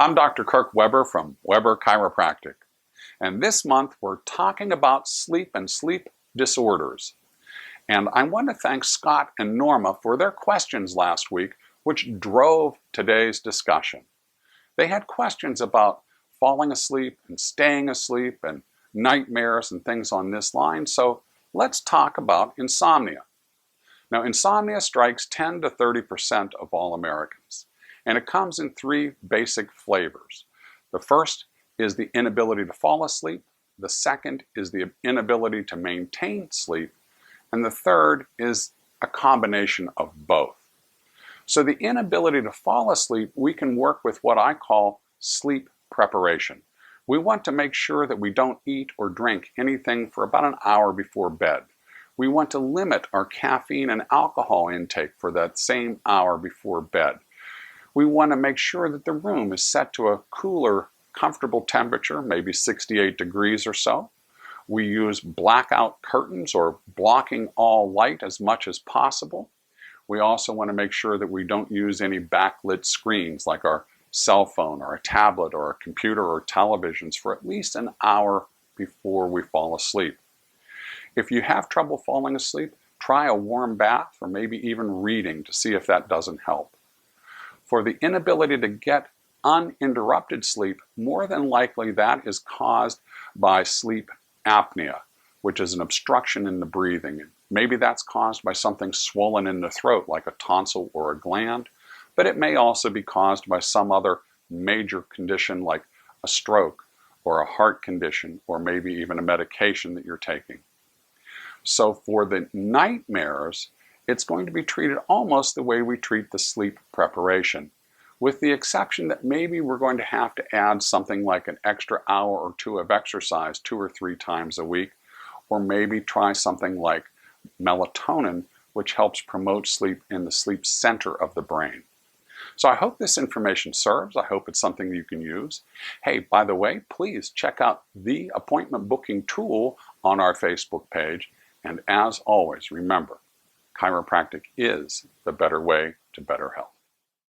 I'm Dr. Kirk Weber from Weber Chiropractic, and this month we're talking about sleep and sleep disorders. And I want to thank Scott and Norma for their questions last week, which drove today's discussion. They had questions about falling asleep and staying asleep and nightmares and things on this line, so let's talk about insomnia. Now, insomnia strikes 10 to 30% of all Americans, and it comes in three basic flavors. The first is the inability to fall asleep, the second is the inability to maintain sleep, and the third is a combination of both. So the inability to fall asleep, we can work with what I call sleep preparation. We want to make sure that we don't eat or drink anything for about an hour before bed. We want to limit our caffeine and alcohol intake for that same hour before bed. We want to make sure that the room is set to a cooler, comfortable temperature, maybe 68 degrees or so. We use blackout curtains or blocking all light as much as possible. We also want to make sure that we don't use any backlit screens like our cell phone or a tablet or a computer or televisions for at least an hour before we fall asleep. If you have trouble falling asleep, try a warm bath or maybe even reading to see if that doesn't help. For the inability to get uninterrupted sleep, more than likely that is caused by sleep apnea, which is an obstruction in the breathing. Maybe that's caused by something swollen in the throat like a tonsil or a gland, but it may also be caused by some other major condition like a stroke or a heart condition or maybe even a medication that you're taking. So for the nightmares, it's going to be treated almost the way we treat the sleep preparation, with the exception that maybe we're going to have to add something like an extra hour or two of exercise 2 or 3 times a week, or maybe try something like melatonin, which helps promote sleep in the sleep center of the brain. So I hope this information serves. I hope it's something you can use. Hey, by the way, please check out the appointment booking tool on our Facebook page. And as always, remember, chiropractic is the better way to better health.